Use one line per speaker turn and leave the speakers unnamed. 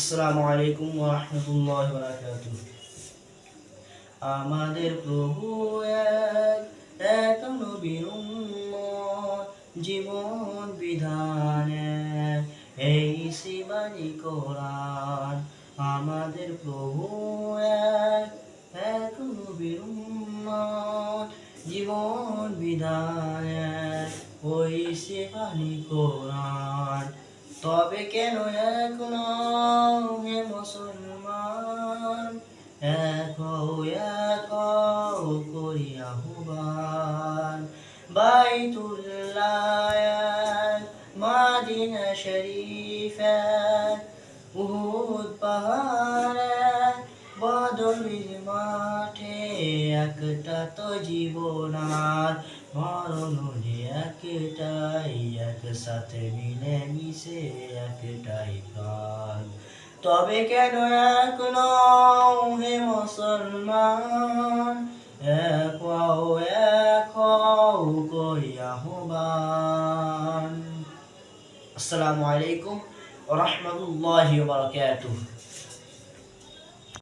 আসসালামু আলাইকুম ওয়া রাহমাতুল্লাহি ওয়া বারাকাতুহু। আমাদের প্রভু এক, এক নবীর উম্মত, জীবন বিধান এক, এই শিবানী কোরআন। আমাদের প্রভু এক, এক নবীর উম্মত, জীবন বিধান এক, ওই শিবানী কোরআন। তবে কেন এক নও হে মুসলমান, এক হও এক হও করি আহ্বান। বাইতুল্লাহ এক, মাদিনা শরীফ এক, উহুদ পাহাড় এক, বদরের মাঠে একটা তো জীবন আর মরণ যে একটাই, একসাথে মিলে মিশে একটাই প্রাণ। তবে কেন এক নও হে মুসলমান, এক হও করি আহ্বান। আসসালামু আলাইকুম ওয়া রাহমাতুল্লাহি ওয়া বারাকাতুহু।